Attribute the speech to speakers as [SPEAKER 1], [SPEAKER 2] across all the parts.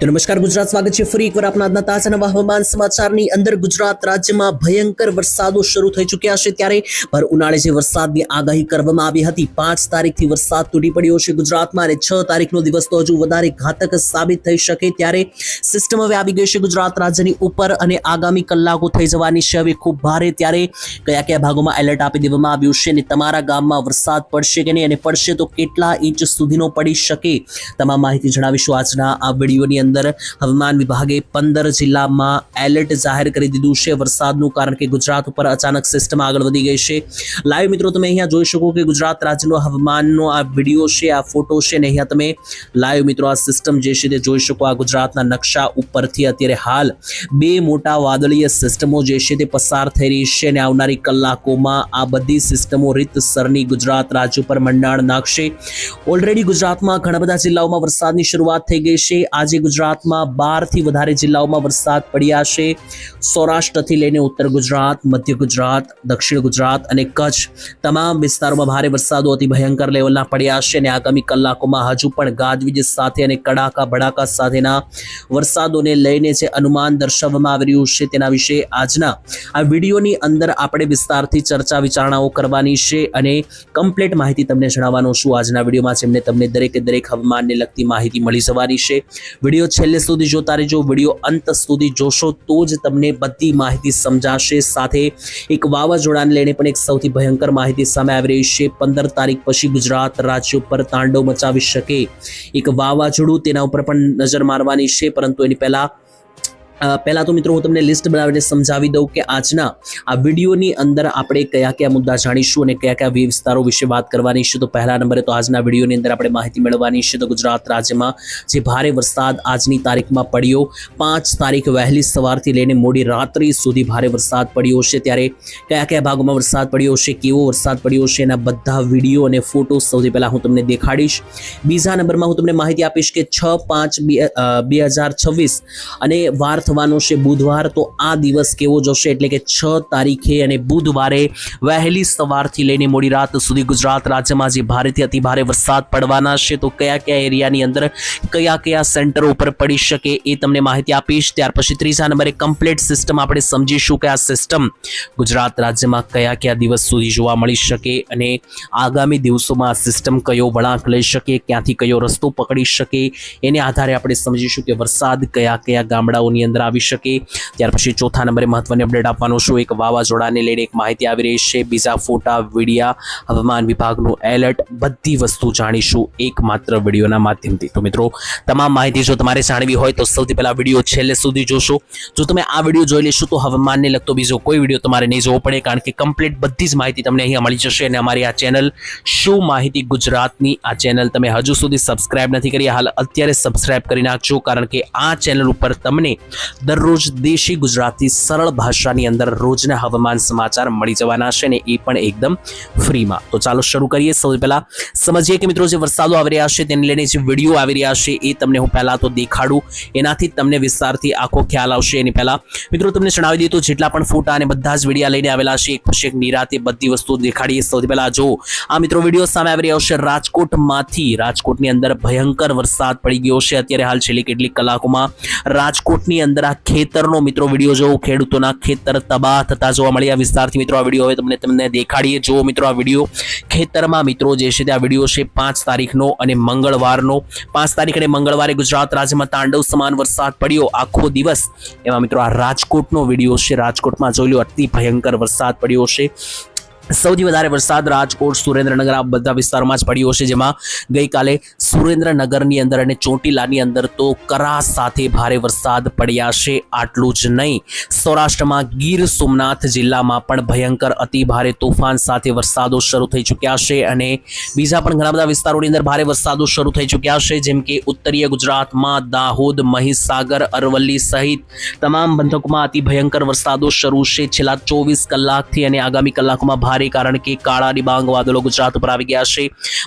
[SPEAKER 1] તો નમસ્કાર ગુજરાત, સ્વાગત છે ફરી એકવાર આપના આજના તાજા નવા હવામાન સમાચારની અંદર। ગુજરાત રાજ્યમાં ભયંકર વરસાદો શરૂ થઈ ચૂક્યા છે, ત્યારે ભર ઉનાળે જે વરસાદની આગાહી કરવામાં આવી હતી 5 તારીખથી વરસાદ તૂટી પડ્યો છે ગુજરાતમાં, અને 6 તારીખનો દિવસ તો હજુ વધારે ઘાતક સાબિત થઈ શકે ત્યારે સિસ્ટમ હવે આવી ગઈ છે ગુજરાત રાજ્યની ઉપર, અને આગામી કલાકો થઈ જવાની છે હવે ખૂબ ભારે। ત્યારે કયા કયા ભાગોમાં એલર્ટ આપી દેવામાં આવ્યું છે, અને તમારા ગામમાં વરસાદ પડશે કે નહીં, અને પડશે તો કેટલા ઇંચ સુધીનો પડી શકે, તમામ માહિતી જણાવીશું આજના આ વિડીયોની અંદર। હવામાન વિભાગે 15 જિલ્લામાં એલર્ટ જાહેર કરી દીધું છે વરસાદનું, કારણ કે ગુજરાત ઉપર અચાનક સિસ્ટમ આગળ વધી ગઈ છે। લાઈવ મિત્રો તમે અહીંયા જોઈ શકો કે ગુજરાત રાજ્યનો હવામાનનો આ વિડીયો છે, આ ફોટો છે, ને અહીંયા તમે લાઈવ મિત્રો આ સિસ્ટમ જે છે તે જોઈ શકો। આ ગુજરાતના નકશા ઉપરથી અત્યારે હાલ 2 મોટા વાદળીય સિસ્ટમો જે છે તે પસાર થઈ રહી છે, અને આવનારી કલાકોમાં આ બધી સિસ્ટમો રીતસરની ગુજરાત રાજ્ય ઉપર મંડાણ નાખશે। ઓલરેડી ગુજરાતમાં ઘણા બધા જિલ્લાઓમાં વરસાદની શરૂઆત થઈ ગઈ છે। આજે ગુજરાતમાં 12 થી વધારે જિલ્લાઓમાં વરસાદ પડ્યા છે। સૌરાષ્ટ્રથી લઈને ઉત્તર ગુજરાત, મધ્ય ગુજરાત, દક્ષિણ ગુજરાત અને કચ્છ તમામ વિસ્તારોમાં ભારે વરસાદો અતિ ભયંકર લેવલના પડ્યા છે, અને આગામી કલાકોમાં હજુ પણ ગાજવીજ સાથે અને કડાકા ભડાકા સાથેના વરસાદોને લઈને જે અનુમાન દર્શાવવામાં આવી રહ્યું છે તેના વિશે આજના આ વિડીયોની અંદર આપણે વિસ્તારથી ચર્ચા વિચારણાઓ કરવાની છે, અને કમ્પ્લીટ માહિતી તમને જણાવવાનો છું આજના વિડીયોમાં, જેમને તમને દરેકે દરેક હવામાનને લગતી માહિતી મળી જવાની છે। વિડીયો છેલ્લે સુધી જોતા રહેજો, વિડીયો અંત સુધી જોશો તો જ તમને બધી માહિતી સમજાશે। સાથે એક વાવાઝોડાને લઈને પણ એક સૌથી ભયંકર માહિતી સામે આવી રહી છે। 15 તારીખ પછી ગુજરાત રાજ્ય ઉપર તાંડવ મચાવી શકે એક વાવાઝોડું, તેના ઉપર પણ નજર મારવાની છે, પરંતુ એની પહેલા તો મિત્રો હું તમને લિસ્ટ બનાવીને સમજાવી દઉં કે આજના આ વિડીયોની અંદર આપણે કયા કયા મુદ્દા જાણીશું અને કયા કયા વિસ્તારો વિશે વાત કરવાની છે। તો પહેલા નંબરે તો આજના વિડીયોની અંદર આપણે માહિતી મેળવવાની છે તો ગુજરાત રાજ્યમાં જે ભારે વરસાદ આજની તારીખમાં પડ્યો, 5 તારીખ વહેલી સવારથી લઈને મોડી રાત્રિ સુધી ભારે વરસાદ પડ્યો છે। ત્યારે કયા કયા ભાગોમાં વરસાદ પડ્યો છે, કેવો વરસાદ પડ્યો છે, એના બધા વિડીયો અને ફોટો સૌથી પહેલા હું તમને દેખાડીશ। બીજા નંબરમાં હું તમને માહિતી આપીશ કે 6/5/2026 અને વાર થવાનો છે બુધવાર, તો આ દિવસ કેવો જશે, એટલે કે 6 તારીખે અને બુધવારે વહેલી સવારથી લઈને મોડી રાત સુધી ગુજરાત રાજ્યમાં જે ભારેથી અતિ ભારે વરસાદ પડવાના છે, તો કયા કયા એરિયાની અંદર કયા કયા સેન્ટરો ઉપર પડી શકે એ તમને માહિતી આપીશ। ત્યાર પછી ત્રીજા નંબરે કમ્પ્લીટ સિસ્ટમ આપણે સમજીશું કે આ સિસ્ટમ ગુજરાત રાજ્યમાં કયા કયા દિવસ સુધી જોવા મળી શકે, અને આગામી દિવસોમાં આ સિસ્ટમ કયો વળાંક લઈ શકે, ક્યાંથી કયો રસ્તો પકડી શકે, એને આધારે આપણે સમજીશું કે વરસાદ કયા કયા ગામડાઓની અંદર આવી શકે। ત્યાર પછી ચોથા નંબરે મહત્વની અપડેટ આપવાનો છું, એક વાવાઝોડાને લઈને એક માહિતી આવી રહી છે, બીજા ફોટા, વિડિયા, હવામાન વિભાગનું એલર્ટ, બધી વસ્તુ જાણીશું એકમાત્ર વિડીયોના માધ્યમથી। તો મિત્રો તમામ માહિતી જો તમારે જાણવી હોય તો સૌથી પહેલા વિડીયો છેલ્લે સુધી જોશો। જો તમે આ વિડીયો જોઈ લેશો તો હવામાનને લગતો બીજો કોઈ વિડીયો તમારે નહીં જોવો પડે, કારણ કે કમ્પ્લીટ બધી જ માહિતી તમને અહીંયા મળી જશે। અને અમારી આ ચેનલ શું માહિતી ગુજરાતની આ ચેનલ તમે હજુ સુધી સબસ્ક્રાઇબ નથી કરી, હાલ અત્યારે સબસ્ક્રાઇબ કરી નાખજો, કારણ કે આ ચેનલ ઉપર તમને દરરોજ દેશી ગુજરાતી સરળ ભાષાની અંદર રોજના હવામાન સમાચાર મળી જવાના છે, ને એ પણ એકદમ ફ્રીમાં। તો ચાલો શરૂ કરીએ। સૌથી પહેલા સમજીએ કે મિત્રો જે વરસાદો આવી રહ્યા છે તેને લઈને જે વિડીયો આવી રહ્યા છે એ તમને હું પહેલા તો દેખાડું, એનાથી તમને વિસ્તારથી આખો ખ્યાલ આવશે। એની પહેલા મિત્રો તમને જણાવી દઈએ તો જેટલા પણ ફોટા અને બધા જ વિડીયો લઈને આવેલા છે એક પછી એક નિરાતે બધી વસ્તુ દેખાડીએ। સૌથી પહેલા જો આ મિત્રો વિડીયો સામે આવી રહ્યો છે રાજકોટની અંદર ભયંકર વરસાદ પડી ગયો છે અત્યારે હાલ છેલ્લી કેટલીક કલાકોમાં। રાજકોટની અંદર આ ખેતરનો મિત્રો વિડીયો જો ખેડૂતોના ખેતર તબાહ થતા જોવા મળ્યા વિસ્તારથી મિત્રો આ વિડીયો હવે તમને દેખાડીએ। જો મિત્રો આ વિડીયો ખેતરમાં મિત્રો જે છે તે આ વિડીયો છે 5 તારીખનો અને મંગળવારનો। 5 તારીખ અને મંગળવારે ગુજરાત રાજ્યમાં તાંડવ સમાન વરસાદ પડ્યો આખો દિવસ, એમાં મિત્રો આ રાજકોટનો વિડીયો છે, રાજકોટમાં જોઈ લો અતિ ભયંકર વરસાદ પડ્યો છે। સૌથી વધારે વરસાદ રાજકોટ, સુરેન્દ્રનગર આ બધા વિસ્તારોમાં જ પડ્યો છે, જેમાં ગઈકાલે સુરેન્દ્રનગરની અંદર અને ચોટીલાની અંદર તો કરા સાથે ભારે વરસાદ પડ્યા છે। આટલું જ નહીં, સૌરાષ્ટ્રમાં ગીર સોમનાથ જિલ્લામાં પણ ભયંકર અતિ ભારે તોફાન સાથે વરસાદો શરૂ થઈ ચૂક્યા છે, અને બીજા પણ ઘણા બધા વિસ્તારોની અંદર ભારે વરસાદો શરૂ થઈ ચૂક્યા છે, જેમ કે ઉત્તરીય ગુજરાતમાં દાહોદ, મહીસાગર, અરવલ્લી સહિત તમામ પંથકોમાં અતિ ભયંકર વરસાદો શરૂ છે છેલ્લા 24 કલાકથી, અને આગામી કલાકોમાં ભારે, કારણ કે કાળા ડિબાંગ વાદળો ગુજરાત ઉપર આવી ગયા છે.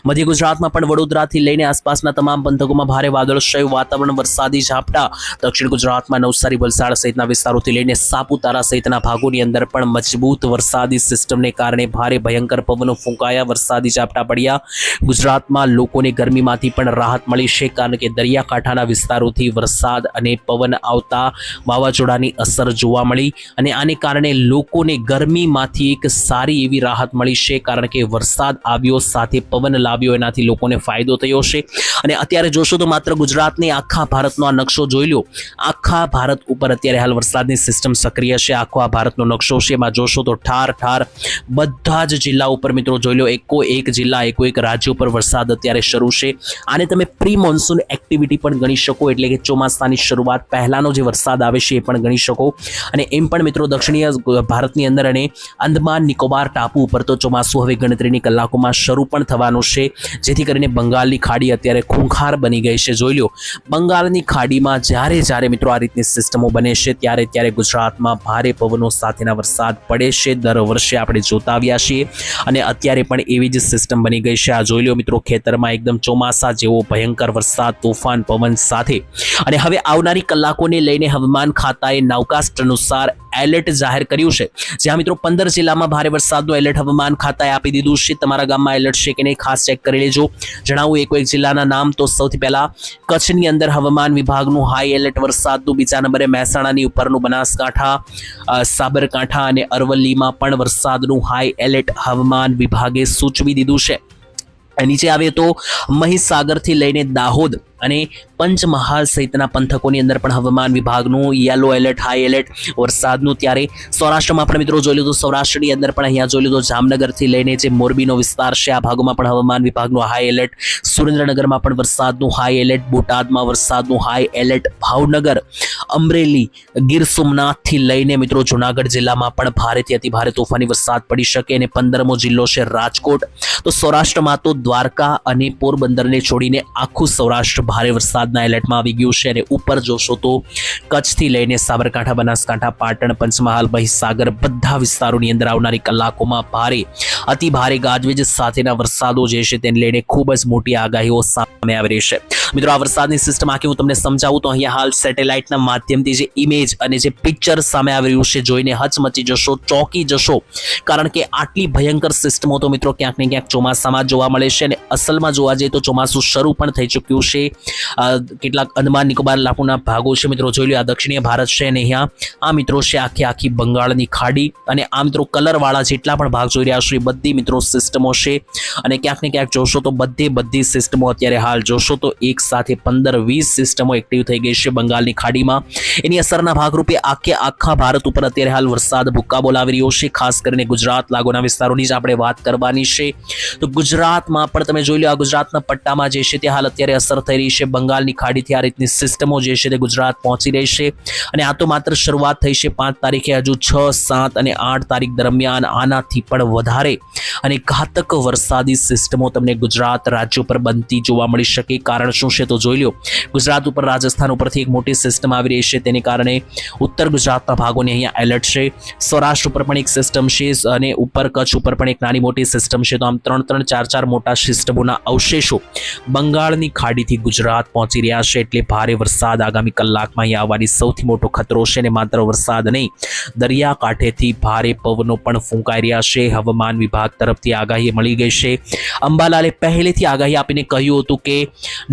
[SPEAKER 1] મધ્ય ગુજરાતમાં પણ વડોદરાથી લઈને આસપાસના તમામ પંથકોમાં ભારે વાદળછાયું વાતાવરણ, વરસાદી ઝાપટા. દક્ષિણ ગુજરાતમાં નવસારી, વલસાડ સહિતના વિસ્તારોથી લઈને સાપુતારા સહિતના ભાગોની અંદર પણ મજબૂત વરસાદી સિસ્ટમને કારણે ભારે ભયંકર પવનો ફૂંકાયા, વરસાદી ઝાપટા પડ્યા. ગુજરાતમાં લોકોને ગરમીમાંથી પણ રાહત મળી છે, કારણ કે દરિયાકાંઠાના વિસ્તારોથી વરસાદ અને પવન આવતા વાવાઝોડાની અસર જોવા મળી અને આને કારણે લોકોને ગરમીમાંથી એક સારી એવી રાહત મળી છે, કારણ કે વરસાદ આવ્યો સાથે પવન લાવ્યો, એનાથી લોકોને ફાયદો થયો છે. અને અત્યારે જોશો તો માત્ર ગુજરાતની આખા ભારતનો આ નકશો જોઈ લો. આખા ભારત ઉપર અત્યારે હાલ વરસાદની સિસ્ટમ સક્રિય છે. આખો આ ભારતનો નકશો છે, એમાં જોશો તો ઠાર ઠાર બધા જ જિલ્લા ઉપર મિત્રો જોઈ લો, એકો એક જિલ્લા, એકો એક રાજ્ય ઉપર વરસાદ અત્યારે શરૂ છે. આને તમે પ્રી મોન્સૂન એક્ટિવિટી પણ ગણી શકો, એટલે કે ચોમાસાની શરૂઆત પહેલાનો જે વરસાદ આવે છે એ પણ ગણી શકો. અને એમ પણ મિત્રો દક્ષિણીય ભારતની અંદર અને અંદમાન નિકોબાર ટાપુ ઉપર તો ચોમાસું હવે ગણતરીની કલાકોમાં શરૂ પણ થવાનું છે, જેથી કરીને બંગાળની ખાડી અત્યારે ખૂંખાર બની ગઈ છે. જોઈ લો, બંગાળની ખાડીમાં જ્યારે મિત્રો આ રીતની સિસ્ટમો બને છે ત્યારે ગુજરાતમાં ભારે પવનો સાથેના વરસાદ પડે છે. દર વર્ષે આપણે જોતા આવ્યા છીએ અને અત્યારે પણ એવી જ સિસ્ટમ બની ગઈ છે. આ જોઈ લો મિત્રો, ખેતરમાં એકદમ ચોમાસા જેવો ભયંકર વરસાદ, તોફાન પવન સાથે. અને હવે આવનારી કલાકોને લઈને હવામાન ખાતાએ નાઉકાસ્ટ અનુસાર એલર્ટ જાહેર કર્યું છે. જ્યાં મિત્રો 15 જિલ્લામાં ભારે વરસાદનું એલર્ટ હવામાન ખાતાએ આપી દીધું છે. તમારા ગામમાં એલર્ટ છે કે નહીં ખાસ ચેક કરી લેજો. જણાવું એક જિલ્લાના નામ. તો સૌથી પહેલા કચ્છની અંદર હવામાન વિભાગનું હાઈ એલર્ટ વરસાદનું. બીજા નંબરે મહેસાણાની ઉપરનું બનાસકાંઠા, સાબરકાંઠા અને અરવલ્લીમાં પણ વરસાદનું હાઈ એલર્ટ હવામાન વિભાગે સૂચવી દીધું છે. નીચે આવે તો મહીસાગરથી લઈને દાહોદ અને પંચમહાલ સહિતના પંથકોની અંદર પણ હવામાન વિભાગનું યલો એલર્ટ, હાઈ એલર્ટ વરસાદનું. ત્યારે સૌરાષ્ટ્રમાં પણ મિત્રો જોઈ લીધું, સૌરાષ્ટ્રની અંદર પણ અહીંયા જોઈ લીધું, જામનગરથી લઈને જે મોરબીનો વિસ્તાર છે આ ભાગોમાં પણ હવામાન વિભાગનું હાઈ એલર્ટ. સુરેન્દ્રનગરમાં પણ વરસાદનું હાઈ એલર્ટ, બોટાદમાં વરસાદનું હાઈ એલર્ટ, ભાવનગર, અમરેલી, ગીર સોમનાથથી લઈને મિત્રો જુનાગઢ જિલ્લામાં પણ ભારેથી અતિ ભારે તોફાની વરસાદ પડી શકે. અને 15મો જિલ્લો છે રાજકોટ. તો સૌરાષ્ટ્રમાં તો દ્વારકા અને પોરબંદરને છોડીને આખું સૌરાષ્ટ્ર ભારે વરસાદના એલર્ટમાં આવી ગયું છે. અને ઉપર જોશો તો કચ્છથી લઈને સાબરકાંઠા, બનાસકાંઠા, પાટણ, પંચમહાલ, મહીસાગર બધા વિસ્તારોની અંદર આવનારી કલાકોમાં ભારે અતિ ભારે ગાજવીજ સાથેના વરસાદો જે છે તેને લઈને ખૂબ જ મોટી આગાહીઓ સામે આવી રહી છે. મિત્રો આ વરસાદની સિસ્ટમ આખી હું તમને સમજાવું તો અહીંયા હાલ સેટેલાઇટના માધ્યમથી જે ઇમેજ અને જે પિક્ચર સામે આવી રહ્યું છે જોઈને હચમચી જશો, ચોંકી જશો, કારણ કે આટલી ભયંકર સિસ્ટમો તો મિત્રો ક્યાંક ને ક્યાંક ચોમાસામાં જોવા મળે છે. અને અસલમાં જોવા જઈએ તો ચોમાસું શરૂ પણ થઈ ચૂક્યું છે. કેટલાક અંદમાન નિકોબાર ટાપુના ભાગો છે મિત્રો જોઈ લો, આ દક્ષિણીય ભારત છે અને અહીંયા આ મિત્રો છે આખી બંગાળની ખાડી. અને આ મિત્રો કલરવાળા જેટલા પણ ભાગ જોઈ રહ્યા છો એ બધી મિત્રો સિસ્ટમો છે. અને ક્યાંક ને ક્યાંક જોશો તો બધી સિસ્ટમો અત્યારે હાલ જોશો તો એક સાથે 15-20 સિસ્ટમો એક્ટિવ થઈ ગઈ છે બંગાળની ખાડીમાં. એની અસરના ભાગરૂપે આખા ભારત ઉપર અત્યારે હાલ વરસાદ ભૂક્કા બોલાવી રહ્યો છે. ખાસ કરીને ગુજરાત લાગુના વિસ્તારોની જ આપણે વાત કરવાની છે. તો ગુજરાતમાં પણ તમે જોઈ લો, આ ગુજરાતના પટ્ટામાં જે છે તે હાલ અત્યારે અસર થઈ રહી છે. બંગાળની ખાડીથી આ રીતની સિસ્ટમો જે છે તે ગુજરાત પહોંચી રહી છે. અને આ તો માત્ર શરૂઆત થઈ છે. 5 તારીખે હજુ 6, 7 અને 8 તારીખ દરમિયાન આનાથી પણ વધારે અને ઘાતક વરસાદી સિસ્ટમો તમને ગુજરાત રાજ્ય પર બનતી જોવા મળી શકે. કારણ શું છે તો જોઈ લો, ગુજરાત ઉપર રાજસ્થાન ઉપરથી એક મોટી સિસ્ટમ આવી રહી છે, તેને કારણે ઉત્તર ગુજરાતના ભાગોને અહીંયા એલર્ટ છે. સૌરાષ્ટ્ર ઉપર પણ એક સિસ્ટમ છે અને ઉપર કચ્છ ઉપર પણ એક નાની મોટી સિસ્ટમ છે. તો આમ 3-3, 4-4 મોટા સિસ્ટમોના અવશેષો બંગાળની ખાડીથી ગુજરાત પહોંચી રહ્યા છે. એટલે ભારે વરસાદ આગામી કલાકમાં અહીંયા આવવાની સૌથી મોટો ખતરો છે. અને માત્ર વરસાદ નહીં, દરિયાકાંઠેથી ભારે પવનો પણ ફૂંકાઈ રહ્યા છે. હવામાન વિભાગ તરફથી આગાહી મળી ગઈ છે. અંબાલાલે પહેલેથી આગાહી આપીને કહ્યું હતું કે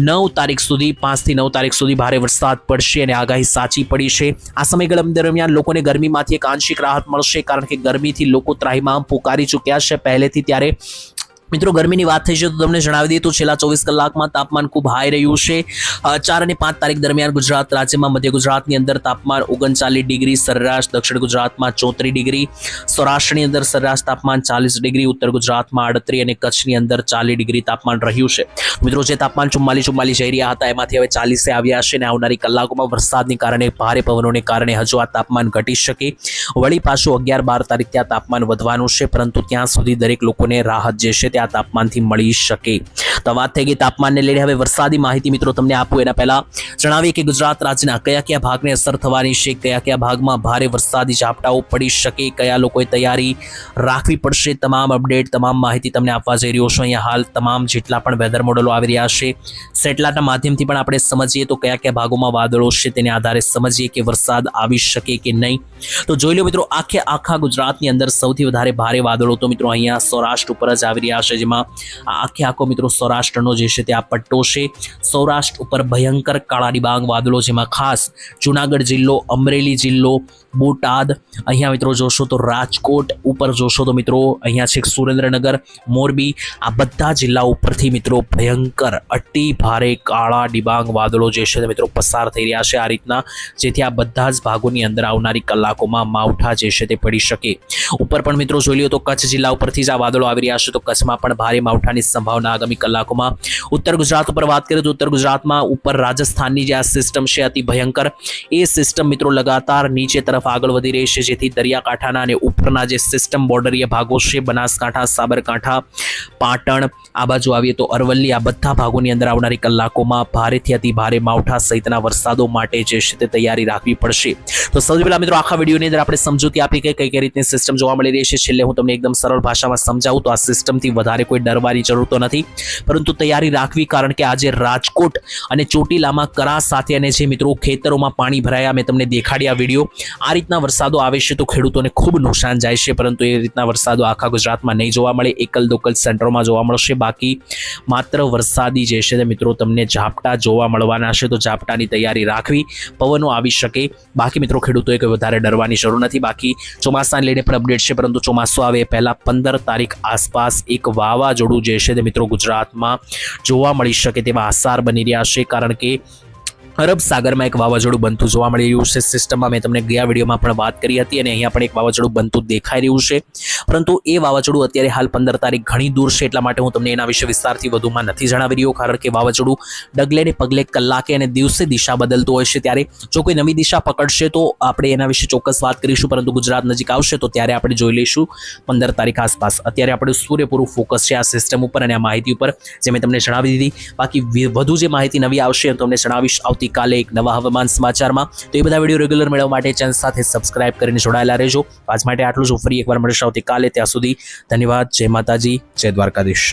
[SPEAKER 1] 9 તારીખ સુધી, 5 થી 9 તારીખ સુધી ભારે વરસાદ પડશે અને આગાહી સાચી પડી છે. આ સમયગાળા દરમિયાન લોકોને ગરમીમાંથી એક આંશિક રાહત મળશે, કારણ કે ગરમીથી લોકો ત્રાહિમામ પુકારી ચૂક્યા છે પહેલેથી. ત્યારે મિત્રો ગરમીની વાત થઈ છે તો તમને જણાવી દઈએ તો છેલ્લા 24 કલાકમાં તાપમાન ખૂબ હાઈ રહ્યું છે. 4 અને 5 તારીખ દરમિયાન ગુજરાત રાજ્યમાં મધ્ય ગુજરાતની અંદર તાપમાન 39 ડિગ્રી સરેરાશ, દક્ષિણ ગુજરાતમાં 34 ડિગ્રી, સૌરાષ્ટ્રની અંદર સરેરાશ તાપમાન 40 ડિગ્રી, ઉત્તર ગુજરાતમાં 38 અને કચ્છની અંદર 40 ડિગ્રી તાપમાન રહ્યું છે. મિત્રો જે તાપમાન 44 જઈ રહ્યા હતા એમાંથી હવે 40 આવ્યા છે. અને આવનારી કલાકોમાં વરસાદની કારણે, ભારે પવનોને કારણે હજુ આ તાપમાન ઘટી શકે. વળી પાછું 11-12 તારીખ ત્યાં તાપમાન વધવાનું છે, પરંતુ ત્યાં સુધી દરેક લોકોને રાહત જે છે તે આ તાપમાનથી મળી શકે. તો વાત થઈ ગઈ તાપમાનને લઈને. હવે વરસાદી માહિતી મિત્રો તમને આપું એના પહેલા જણાવીએ કે ગુજરાત રાજ્યના કયા ભાગને અસર થવાની છે, કયા ભાગમાં ભારે વરસાદી ઝાપટાઓ પડી શકે, કયા લોકોએ તૈયારી રાખવી પડશે, તમામ અપડેટ તમામ માહિતી તમને આપવા જઈ રહ્યો છું. અહીંયા હાલ તમામ જેટલા પણ વેધર મોડેલો આવી રહ્યા છે સેટેલાઇટના માધ્યમથી પણ આપણે સમજીએ તો કયા ભાગોમાં વાદળો છે તેને આધારે સમજીએ કે વરસાદ આવી શકે કે નહીં. તો જોઈ લો મિત્રો આખા ગુજરાતની અંદર સૌથી વધારે ભારે વાદળો તો મિત્રો અહીંયા સૌરાષ્ટ્ર ઉપર જ આવી રહ્યા છે, જેમાં આખો મિત્રો સૌરાષ્ટ્રનો જે છે તે આ પટ્ટો છે. સૌરાષ્ટ્ર ઉપર ભયંકર કાળા ડિબાંગ વાદળો, જેમાં ખાસ જુનાગઢ જિલ્લો, અમરેલી જિલ્લો, બોટાદ, અહીંયા મિત્રો જોશો તો રાજકોટ ઉપર જોશો તો મિત્રો અહીંયા છે સુરેન્દ્રનગર, મોરબી, આ બધા જિલ્લા ઉપરથી મિત્રો ભયંકર અતિ ભારે કાળા ડિબાંગ વાદળો જે છે મિત્રો પસાર થઈ રહ્યા છે આ રીતના, જેથી આ બધા જ ભાગોની અંદર આવનારી કલાકોમાં માવઠા જે છે તે પડી શકે. ઉપર પણ મિત્રો જોઈ લ્યો તો કચ્છ જિલ્લા ઉપરથી જ આ વાદળો આવી રહ્યા છે, તો કચ્છમાં પણ ભારે માવઠાની સંભાવના આગામી કલાકોમાં. ઉત્તર ગુજરાત ઉપર વાત કરીએ તો ઉત્તર ગુજરાતમાં ઉપર રાજસ્થાનની જે આ સિસ્ટમ છે અતિ ભયંકર, એ સિસ્ટમ મિત્રો લગાતાર નીચે તરફ આગળ વધી રહી છે, જેથી દરિયાકાંઠાના અને ઉપરના જે સિસ્ટમ બોર્ડરીય ભાગો છે બનાસકાંઠા, સાબરકાંઠા, પાટણ, આ બાજુ આવીએ તો અરવલ્લી, આ બધા ભાગોની અંદર આવનારી કલાકોમાં ભારેથી અતિ ભારે માવઠા સહિતના વરસાદો માટે જે છે તે તૈયારી રાખવી પડશે. તો સૌથી પહેલા મિત્રો આખા વિડીયોની અંદર આપણે સમજૂતી આપી કે કઈ રીતની સિસ્ટમ જોવા મળી રહી છે. છેલ્લે હું તમને એકદમ સરળ ભાષામાં સમજાવું તો આ સિસ્ટમથી વધારે કોઈ ડરવાની જરૂર તો નથી, પરંતુ તૈયારી રાખવી, કારણ કે આજે રાજકોટ અને ચોટીલામાં કરા સાથે અને જે મિત્રો ખેતરોમાં પાણી ભરાયા મેં તમને દેખાડ્યા વિડીયો, આ રીતના વરસાદો આવે છે તો ખેડૂતોને ખૂબ નુકસાન જાય છે, પરંતુ એ રીતના વરસાદો આખા ગુજરાતમાં નહીં જોવા મળે, એકલ દોકલ સેન્ટરોમાં જોવા મળશે. બાકી માત્ર વરસાદી જે છે તે મિત્રો તમને ઝાપટા જોવા મળવાના છે, તો ઝાપટાની તૈયારી રાખવી, પવનો આવી શકે. બાકી મિત્રો ખેડૂતોએ કોઈ વધારે ડરવાની જરૂર નથી. બાકી ચોમાસાને લઈને પણ અપડેટ છે, પરંતુ ચોમાસું આવે એ પહેલાં 15 તારીખ આસપાસ એક વાવાઝોડું જે છે તે મિત્રો ગુજરાતમાં જોવા મળી શકે તેવા આસાર બની રહ્યા છે, કારણ કે અરબ સાગરમાં એક વાવાઝોડું બનતું જોવા મળી રહ્યું છે. સિસ્ટમમાં મેં તમને ગયા વિડીયોમાં પણ વાત કરી હતી અને અહીંયા પણ એક વાવાઝોડું બનતું દેખાઈ રહ્યું છે, પરંતુ એ વાવાઝોડું અત્યારે હાલ 15 તારીખ ઘણી દૂર છે, એટલા માટે હું તમને એના વિશે વિસ્તારથી વધુમાં નથી જણાવી રહ્યો, કારણ કે વાવાઝોડું ડગલે ને પગલે કલાકે અને દિવસે દિશા બદલતું હોય છે. ત્યારે જો કોઈ નવી દિશા પકડશે તો આપણે એના વિશે ચોક્કસ વાત કરીશું, પરંતુ ગુજરાત નજીક આવશે તો ત્યારે આપણે જોઈ લઈશું 15 તારીખ આસપાસ. અત્યારે આપણે પૂરેપૂરું ફોકસ છે આ સિસ્ટમ ઉપર અને આ માહિતી ઉપર, જે મેં તમને જણાવી દીધી. બાકી વધુ જે માહિતી નવી આવશે તમને જણાવીશ કાલે એક નવા હવામાન સમાચારમાં. તો એ બધા વિડીયો રેગ્યુલર મેળવવા માટે ચેનલ સાથે સબસ્ક્રાઇબ કરીને જોડાયેલા રહેજો. આજ માટે આટલું જ. ફરી એકવાર મળીશું આવતીકાલે. ત્યાં સુધી ધન્યવાદ. જય માતાજી, જય દ્વારકાધીશ.